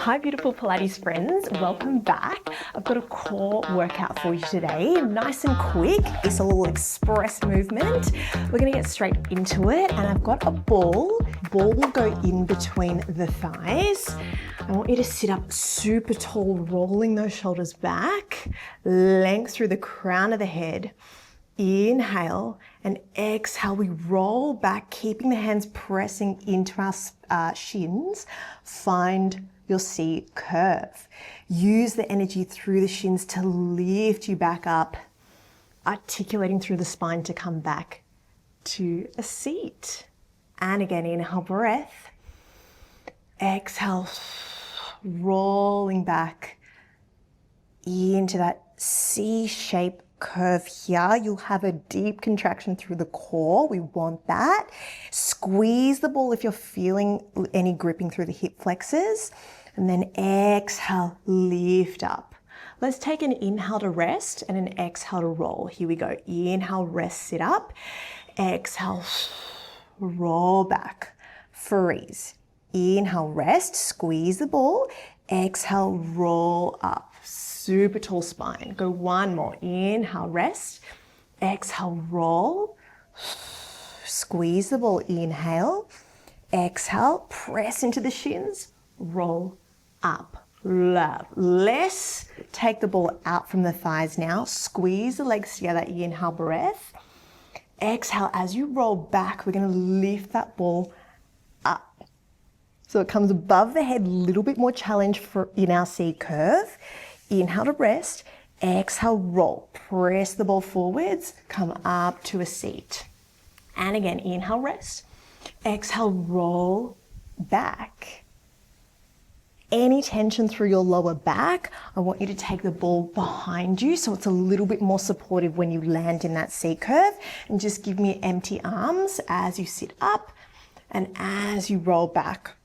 Hi beautiful Pilates friends, welcome back. I've got a core workout for you today, nice and quick. It's a little express movement. We're gonna get straight into it, and I've got a ball. Ball will go in between the thighs. I want you to sit up super tall, rolling those shoulders back, length through the crown of the head. Inhale and exhale, we roll back, keeping the hands pressing into our shins. Find your C curve. Use the energy through the shins to lift you back up, articulating through the spine to come back to a seat. And again, inhale, breath. Exhale, rolling back into that C-shaped curve here. You'll have a deep contraction through the core. We want that. Squeeze the ball if you're feeling any gripping through the hip flexors. And then exhale, lift up. Let's take an inhale to rest and an exhale to roll. Here we go. Inhale, rest, sit up. Exhale, roll back, freeze. Inhale, rest, squeeze the ball. Exhale, roll up. Super tall spine. Go one more. Inhale, rest. Exhale, roll. Squeeze the ball. Inhale. Exhale, press into the shins. Roll up. Love. Let's take the ball out from the thighs now. Squeeze the legs together. Inhale, breath. Exhale, as you roll back, we're going to lift that ball up. So it comes above the head, a little bit more challenge in our C curve. Inhale to rest, exhale, roll. Press the ball forwards, come up to a seat. And again, inhale, rest. Exhale, roll back. Any tension through your lower back, I want you to take the ball behind you so it's a little bit more supportive when you land in that C curve. And just give me empty arms as you sit up and as you roll back.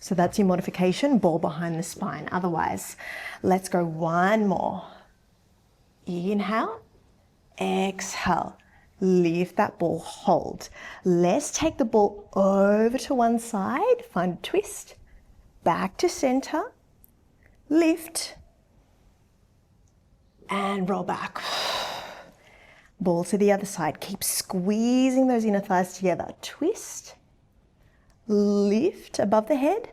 So that's your modification, ball behind the spine. Otherwise, let's go one more. Inhale, exhale, lift that ball, hold. Let's take the ball over to one side, find a twist, back to center, lift, and roll back. Ball to the other side. Keep squeezing those inner thighs together. Twist, lift above the head,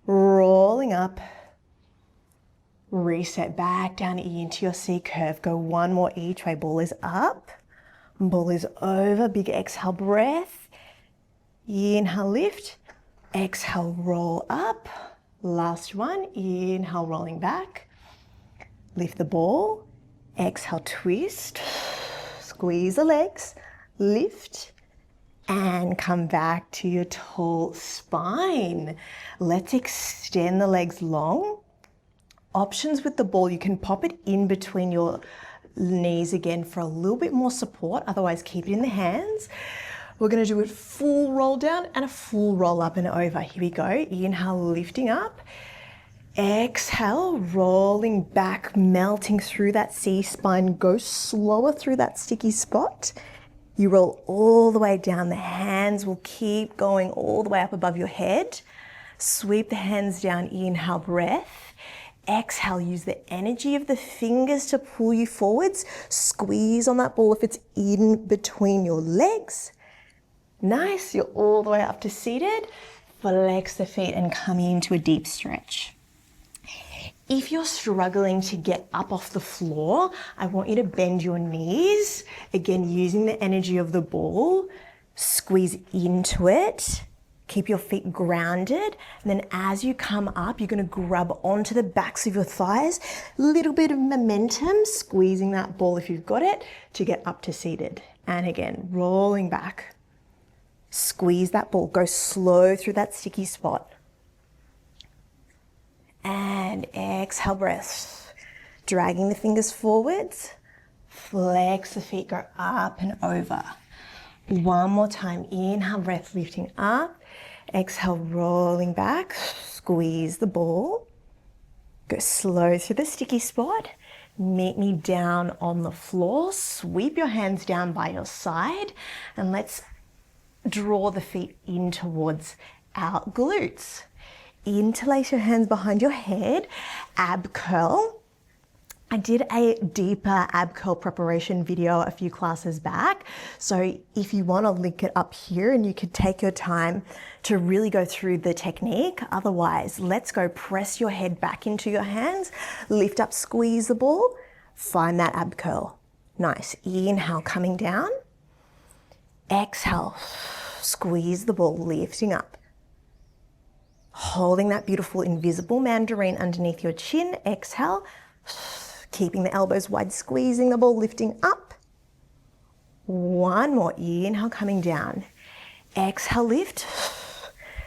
rolling up, reset back down into your C curve. Go one more each way. Ball is up, ball is over. Big exhale, breath. Inhale, lift. Exhale, roll up. Last one. Inhale, rolling back. Lift the ball. Exhale, twist. Squeeze the legs. Lift. And come back to your tall spine. Let's extend the legs long. Options with the ball, you can pop it in between your knees again for a little bit more support. Otherwise, keep it in the hands. We're going to do a full roll down and a full roll up and over. Here we go. Inhale, lifting up. Exhale, rolling back, melting through that C spine. Go slower through that sticky spot. You roll all the way down. The hands will keep going all the way up above your head. Sweep the hands down. Inhale, breath. Exhale, use the energy of the fingers to pull you forwards. Squeeze on that ball if it's in between your legs. Nice. You're all the way up to seated. Flex the feet and come into a deep stretch. If you're struggling to get up off the floor, I want you to bend your knees. Again, using the energy of the ball, squeeze into it. Keep your feet grounded. And then as you come up, you're going to grab onto the backs of your thighs. A little bit of momentum, squeezing that ball if you've got it to get up to seated. And again, rolling back. Squeeze that ball. Go slow through that sticky spot. And exhale, breath. Dragging the fingers forwards. Flex the feet, go up and over. One more time. Inhale, breath, lifting up. Exhale, rolling back. Squeeze the ball. Go slow through the sticky spot. Meet me down on the floor. Sweep your hands down by your side. And let's draw the feet in towards our glutes. interlace your hands behind your head, ab curl. I did a deeper ab curl preparation video a few classes back. So if you want to link it up here and you could take your time to really go through the technique. Otherwise, let's go press your head back into your hands, lift up, squeeze the ball, find that ab curl. Nice. Inhale, coming down. Exhale, squeeze the ball, lifting up. Holding that beautiful invisible mandarin underneath your chin. Exhale. Keeping the elbows wide, squeezing the ball, lifting up. One more. Inhale, coming down. Exhale, lift.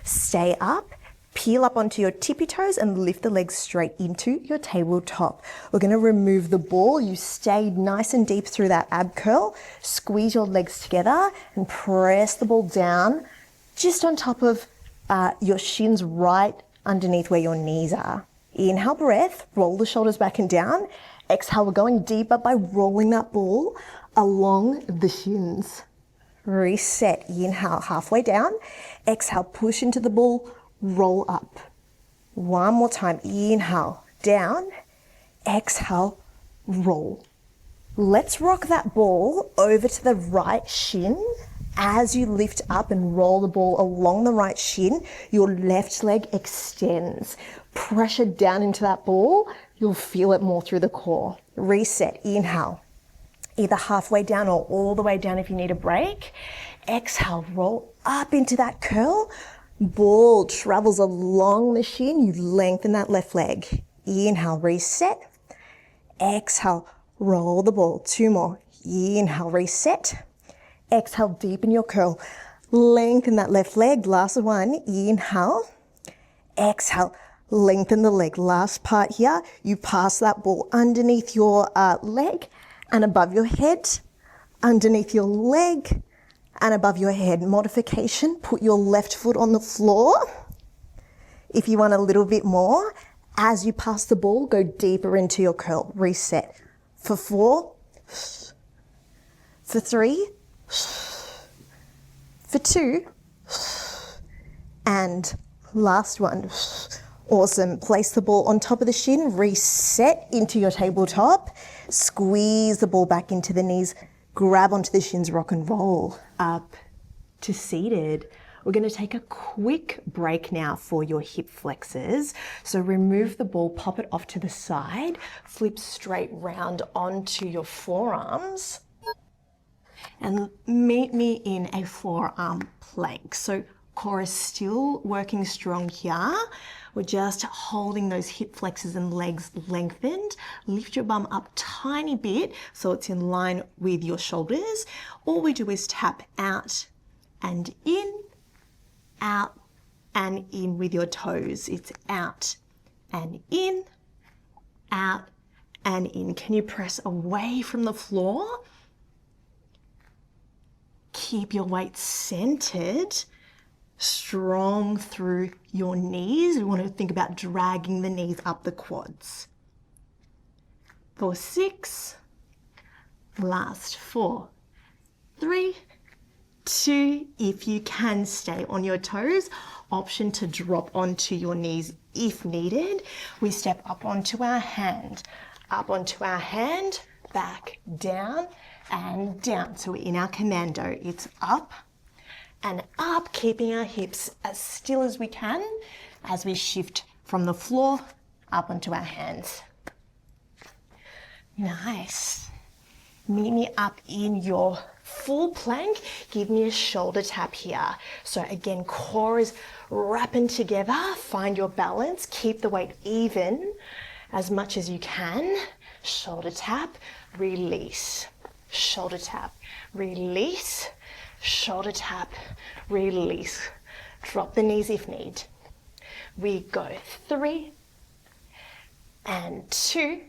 Stay up. Peel up onto your tippy toes and lift the legs straight into your tabletop. We're going to remove the ball. You stayed nice and deep through that ab curl. Squeeze your legs together and press the ball down just on top of your shins, right underneath where your knees are. Inhale, breath. Roll the shoulders back and down. Exhale, we're going deeper by rolling that ball along the shins. Reset. Inhale, halfway down. Exhale, push into the ball, roll up. One more time. Inhale, down. Exhale, roll. Let's rock that ball over to the right shin. As you lift up and roll the ball along the right shin, your left leg extends. Pressure down into that ball. You'll feel it more through the core. Reset. Inhale. Either halfway down or all the way down if you need a break. Exhale. Roll up into that curl. Ball travels along the shin. You lengthen that left leg. Inhale. Reset. Exhale. Roll the ball. Two more. Inhale. Reset. Exhale, deepen your curl. Lengthen that left leg. Last one. Inhale. Exhale. Lengthen the leg. Last part here. You pass that ball underneath your leg and above your head. Underneath your leg and above your head. Modification. Put your left foot on the floor. If you want a little bit more, as you pass the ball, go deeper into your curl. Reset. For 4. For 3. For 2, and last one. Awesome. Place the ball on top of the shin, reset into your tabletop, squeeze the ball back into the knees, grab onto the shins, rock and roll. Up to seated. We're going to take a quick break now for your hip flexors. So remove the ball, pop it off to the side, flip straight round onto your forearms, and meet me in a forearm plank. So core is still working strong here. We're just holding those hip flexors and legs lengthened. Lift your bum up tiny bit so it's in line with your shoulders. All we do is tap out and in, out and in with your toes. It's out and in, out and in. Can you press away from the floor? Keep your weight centered, strong through your knees. We want to think about dragging the knees up the quads. For 6, last 4, 3, 2, if you can stay on your toes, option to drop onto your knees if needed. We step up onto our hand, back, down, and down. So we're in our commando. It's up and up, keeping our hips as still as we can as we shift from the floor up onto our hands. Nice. Meet me up in your full plank. Give me a shoulder tap here. So again, core is wrapping together. Find your balance. Keep the weight even as much as you can. Shoulder tap, release. Shoulder tap, release. Shoulder tap, release. Drop the knees if need. We go 3 and 2.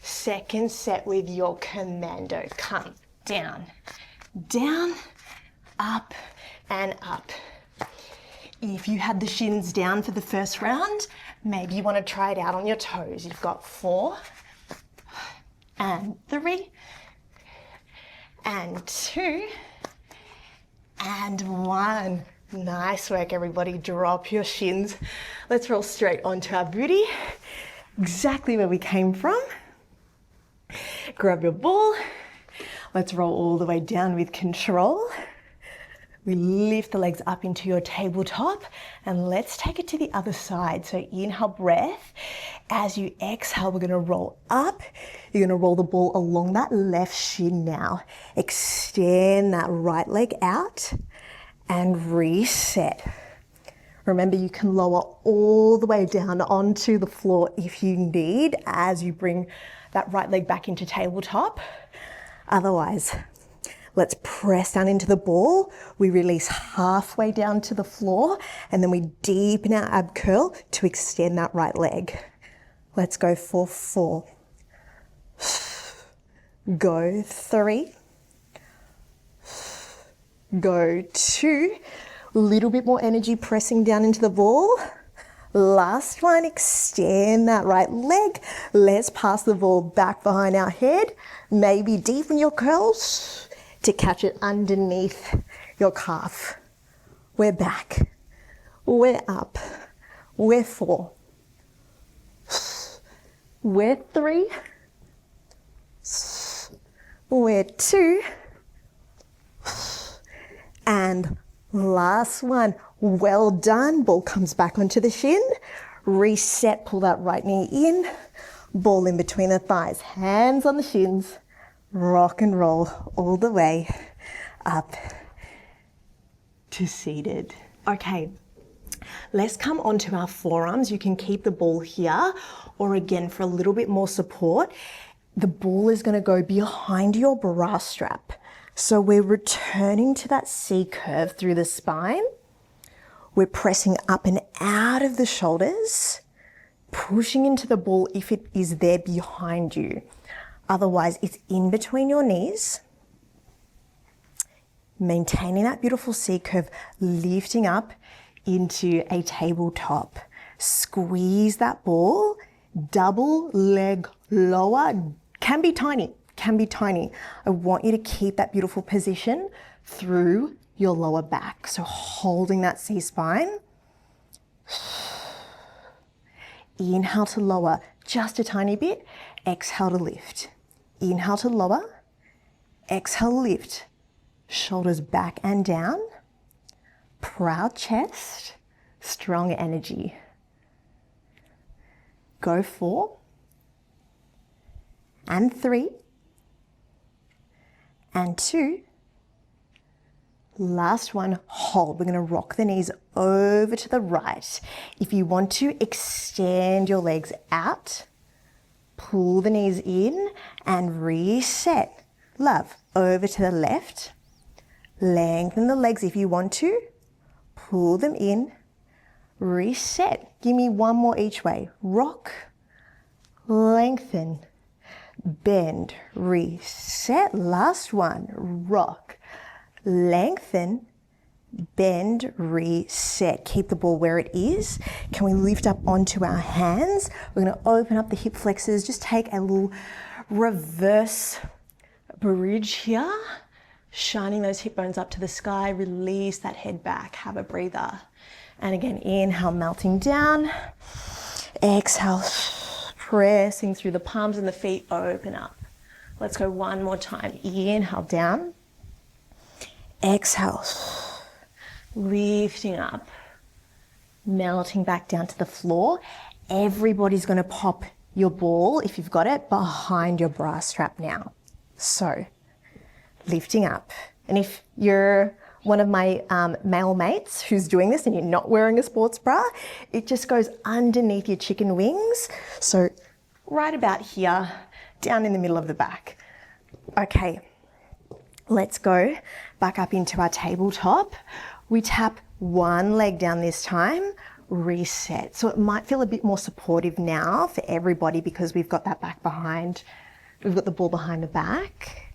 Second set with your commando. Come down, down, up and up. If you had the shins down for the first round, maybe you want to try it out on your toes. You've got 4 and 3 and 2 and 1. Nice work, everybody. Drop your shins. Let's roll straight onto our booty. Exactly where we came from. Grab your ball. Let's roll all the way down with control. We lift the legs up into your tabletop and let's take it to the other side. So inhale, breath. As you exhale, we're gonna roll up. You're gonna roll the ball along that left shin now. Extend that right leg out and reset. Remember, you can lower all the way down onto the floor if you need as you bring that right leg back into tabletop. Otherwise, let's press down into the ball. We release halfway down to the floor and then we deepen our ab curl to extend that right leg. Let's go for 4. Go 3. Go 2. Little bit more energy pressing down into the ball. Last one, extend that right leg. Let's pass the ball back behind our head. Maybe deepen your curls to catch it underneath your calf. We're back. We're up. We're 4. We're 3. We're 2. And last one. Well done. Ball comes back onto the shin. Reset, pull that right knee in. Ball in between the thighs. Hands on the shins. Rock and roll all the way up to seated. Okay, let's come onto our forearms. You can keep the ball here, or again, for a little bit more support, the ball is gonna go behind your bra strap. So we're returning to that C curve through the spine. We're pressing up and out of the shoulders, pushing into the ball if it is there behind you. Otherwise, it's in between your knees. Maintaining that beautiful C curve, lifting up into a tabletop. Squeeze that ball, double leg lower, can be tiny, can be tiny. I want you to keep that beautiful position through your lower back. So holding that C-spine. Inhale to lower just a tiny bit. Exhale to lift. Inhale to lower. Exhale, lift. Shoulders back and down. Proud chest. Strong energy. Go 4. And 3. And 2. Last one, hold. We're gonna rock the knees over to the right. If you want to, extend your legs out, pull the knees in and reset. Love, over to the left. Lengthen the legs if you want to, pull them in, reset. Give me one more each way. Rock, lengthen, bend, reset. Last one, rock, lengthen, bend, reset. Keep the ball where it is. Can we lift up onto our hands? We're going to open up the hip flexors. Just take a little reverse bridge here. Shining those hip bones up to the sky. Release that head back. Have a breather. And again, inhale, melting down. Exhale, pressing through the palms and the feet. Open up. Let's go one more time. Inhale, down. Exhale, lifting up, melting back down to the floor. Everybody's gonna pop your ball, if you've got it, behind your bra strap now. So, lifting up. And if you're one of my male mates who's doing this and you're not wearing a sports bra, it just goes underneath your chicken wings. So, right about here, down in the middle of the back. Okay. Let's go back up into our tabletop. We tap one leg down this time, reset. So it might feel a bit more supportive now for everybody because we've got that back behind, we've got the ball behind the back.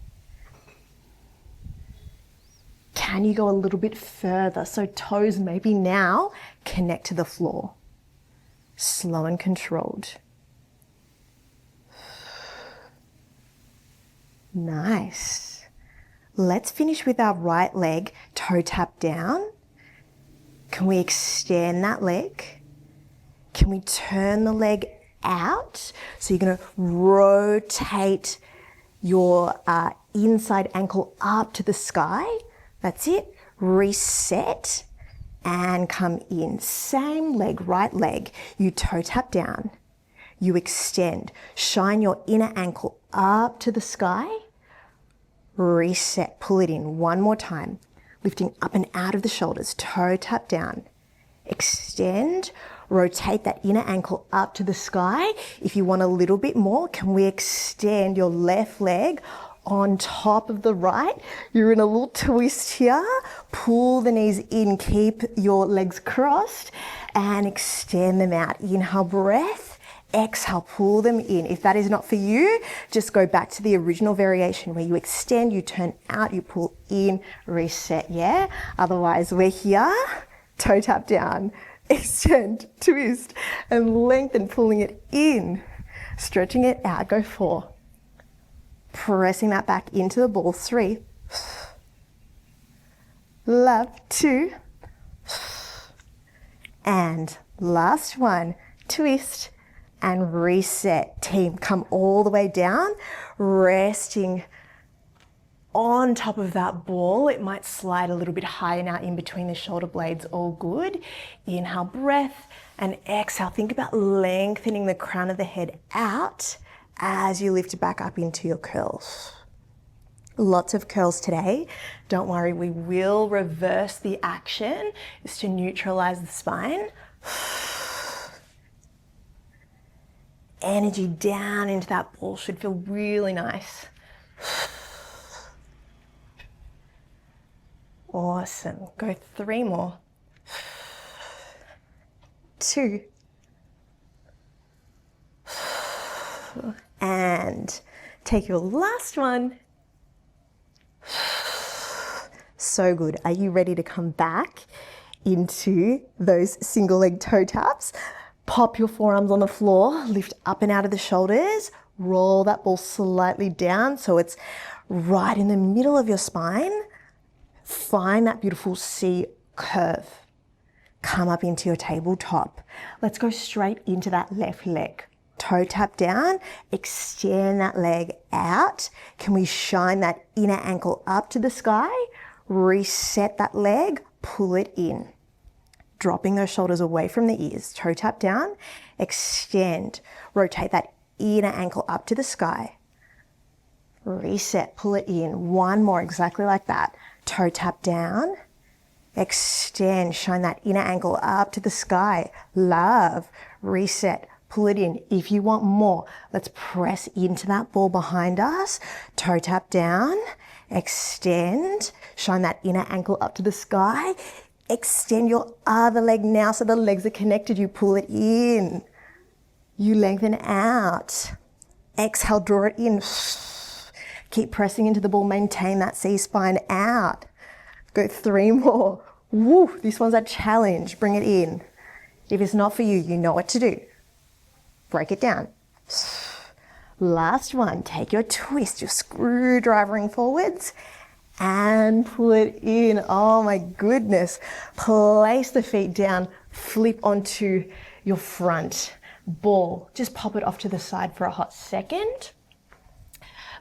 Can you go a little bit further? So toes maybe now connect to the floor. Slow and controlled. Nice. Let's finish with our right leg, toe tap down. Can we extend that leg? Can we turn the leg out? So you're going to rotate your inside ankle up to the sky. That's it. Reset and come in. Same leg, right leg. You toe tap down. You extend. Shine your inner ankle up to the sky. Reset. Pull it in. One more time. Lifting up and out of the shoulders. Toe tap down. Extend. Rotate that inner ankle up to the sky. If you want a little bit more, can we extend your left leg on top of the right? You're in a little twist here. Pull the knees in, keep your legs crossed and extend them out. Inhale, breath. Exhale, pull them in. If that is not for you, just go back to the original variation where you extend, you turn out, you pull in, reset, yeah? Otherwise, we're here, toe tap down, extend, twist, and lengthen, pulling it in, stretching it out. Go 4. Pressing that back into the ball. 3. Love. 2. And last one. Twist and reset. Team, come all the way down, resting on top of that ball. It might slide a little bit higher now in between the shoulder blades. All good. Inhale, breath, and exhale. Think about lengthening the crown of the head out as you lift it back up into your curls. Lots of curls today. Don't worry, we will reverse the action. Is to neutralize the spine. Energy down into that ball should feel really nice. Awesome. Go 3 more. 2. And take your last one. So good. Are you ready to come back into those single leg toe taps? Pop your forearms on the floor, lift up and out of the shoulders, roll that ball slightly down so it's right in the middle of your spine. Find that beautiful C curve. Come up into your tabletop. Let's go straight into that left leg. Toe tap down, extend that leg out. Can we shine that inner ankle up to the sky? Reset that leg, pull it in. Dropping those shoulders away from the ears. Toe tap down, extend. Rotate that inner ankle up to the sky. Reset, pull it in. One more, exactly like that. Toe tap down, extend. Shine that inner ankle up to the sky. Love, reset. Pull it in. If you want more, let's press into that ball behind us. Toe tap down, extend, shine that inner ankle up to the sky. Extend your other leg now so the legs are connected. You pull it in. You lengthen out. Exhale, draw it in. Keep pressing into the ball. Maintain that C-spine out. Go 3 more. Woo, this one's a challenge. Bring it in. If it's not for you, you know what to do. Break it down. Last one. Take your twist, your screwdrivering forwards and pull it in. Oh my goodness. Place the feet down, flip onto your front ball. Just pop it off to the side for a hot second.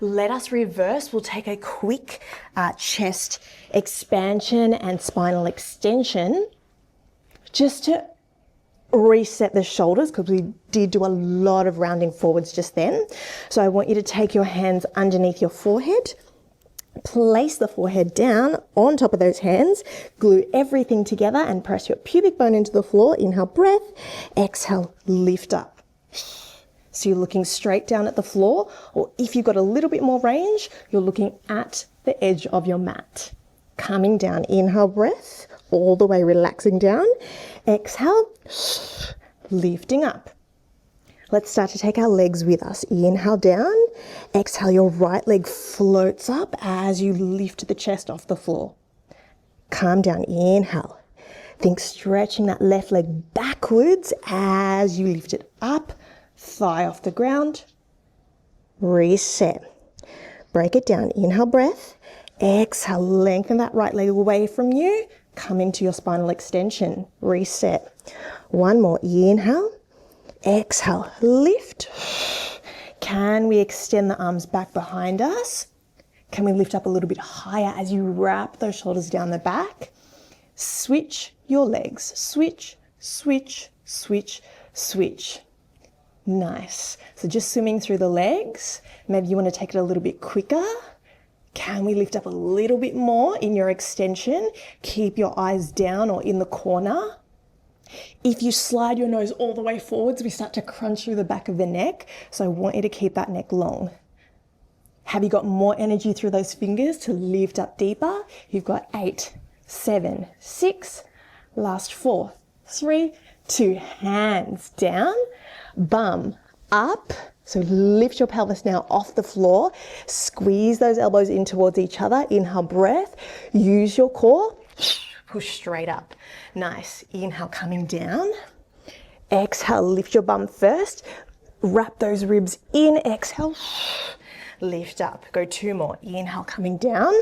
Let us reverse. We'll take a quick chest expansion and spinal extension just to reset the shoulders because we did do a lot of rounding forwards just then. So I want you to take your hands underneath your forehead, place the forehead down on top of those hands, glue everything together and press your pubic bone into the floor. Inhale, breath, exhale, lift up. So you're looking straight down at the floor, or if you've got a little bit more range, you're looking at the edge of your mat. Coming down, inhale, breath, all the way relaxing down. Exhale, lifting up. Let's start to take our legs with us. Inhale down, exhale, your right leg floats up as you lift the chest off the floor. Calm down, inhale. Think stretching that left leg backwards as you lift it up, thigh off the ground. Reset. Break it down, inhale, breath. Exhale, lengthen that right leg away from you. come into your spinal extension, reset. One more, inhale, exhale, lift. Can we extend the arms back behind us? Can we lift up a little bit higher as you wrap those shoulders down the back? Switch your legs, switch, switch, switch, switch. Nice. So just swimming through the legs. Maybe you want to take it a little bit quicker. Can we lift up a little bit more in your extension? Keep your eyes down or in the corner. If you slide your nose all the way forwards, we start to crunch through the back of the neck. So I want you to keep that neck long. Have you got more energy through those fingers to lift up deeper? You've got 8, 7, 6, last 4, 3, 2, hands down, bum up. So lift your pelvis now off the floor. Squeeze those elbows in towards each other. Inhale, breath. Use your core. Push straight up. Nice. Inhale, coming down. Exhale, lift your bum first. Wrap those ribs in. Exhale. Lift up. Go 2 more. Inhale, coming down.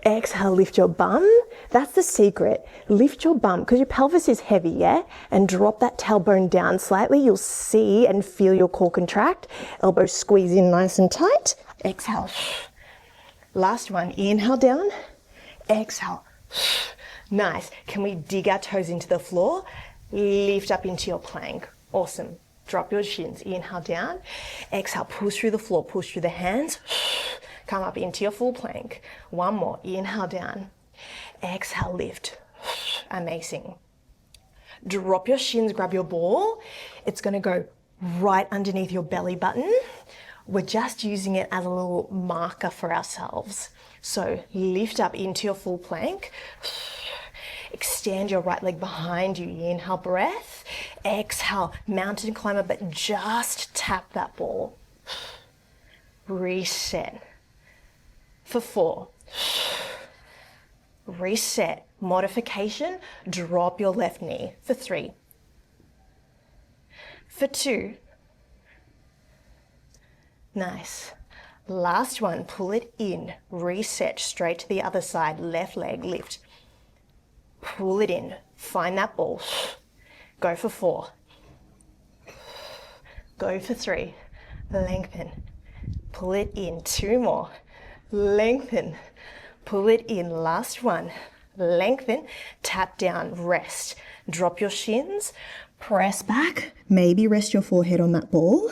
Exhale, lift your bum. That's the secret. Lift your bum because your pelvis is heavy, yeah? And drop that tailbone down slightly. You'll see and feel your core contract. Elbows squeeze in nice and tight. Exhale. Last one. Inhale down. Exhale. Nice. Can we dig our toes into the floor? Lift up into your plank. Awesome. Drop your shins. Inhale down. Exhale. Push through the floor. Push through the hands. Come up into your full plank. One more. Inhale down. Exhale, lift. Amazing. Drop your shins, grab your ball. It's going to go right underneath your belly button. We're just using it as a little marker for ourselves. So lift up into your full plank. Extend your right leg behind you. Inhale, breath. Exhale, mountain climber, but just tap that ball. Reset. For 4. Reset. Modification. Drop your left knee. For 3. For 2. Nice. Last one. Pull it in. Reset. Straight to the other side. Left leg. Lift. Pull it in. Find that ball. Go for 4. Go for 3. Lengthen. Pull it in. 2 more. Lengthen. Pull it in. Last one. Lengthen. Tap down. Rest. Drop your shins. Press back. Maybe rest your forehead on that ball.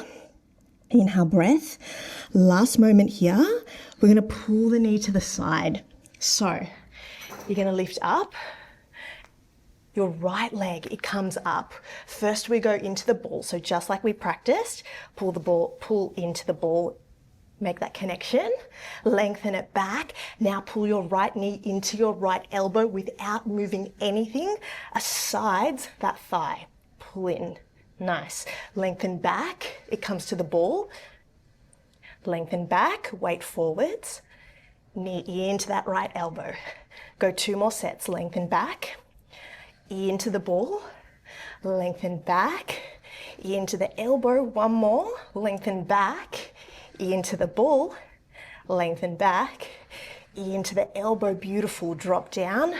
Inhale, breath. Last moment here. We're going to pull the knee to the side. So you're going to lift up. Your right leg, it comes up. First we go into the ball. So just like we practiced, pull the ball, pull into the ball. Make that connection, lengthen it back. Now pull your right knee into your right elbow without moving anything aside that thigh. Pull in, nice. Lengthen back, it comes to the ball. Lengthen back, weight forwards. Knee into that right elbow. Go 2 more sets, lengthen back, into the ball. Lengthen back, into the elbow, 1 more. Lengthen back, into the ball, lengthen back, into the elbow, beautiful, drop down,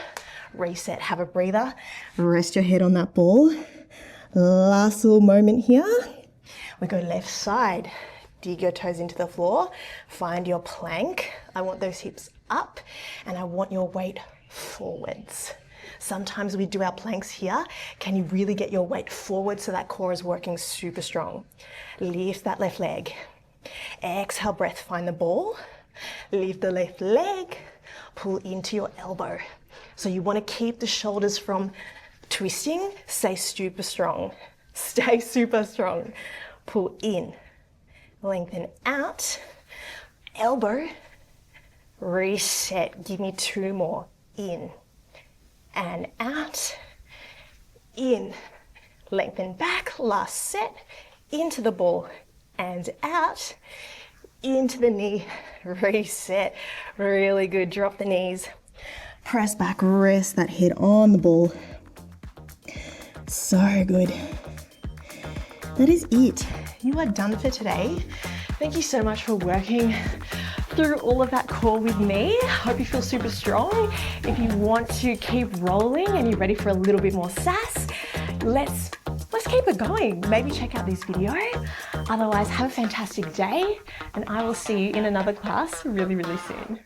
reset, have a breather, rest your head on that ball. Last little moment here. We go left side, dig your toes into the floor, find your plank. I want those hips up and I want your weight forwards. Sometimes we do our planks here. Can you really get your weight forward so that core is working super strong? Lift that left leg. Exhale, breath, find the ball. Lift the left leg, pull into your elbow. So you want to keep the shoulders from twisting. Stay super strong. Stay super strong. Pull in, lengthen out, elbow, reset. Give me 2 more. In and out, in, lengthen back, last set, into the ball and out, into the knee, reset. Really good, drop the knees, press back, rest that head on the ball. So good. That is it. You are done for today. Thank you so much for working through all of that core with me. Hope you feel super strong. If you want to keep rolling and you're ready for a little bit more sass, let's keep it going. Maybe check out this video. Otherwise, have a fantastic day, and I will see you in another class really, really soon.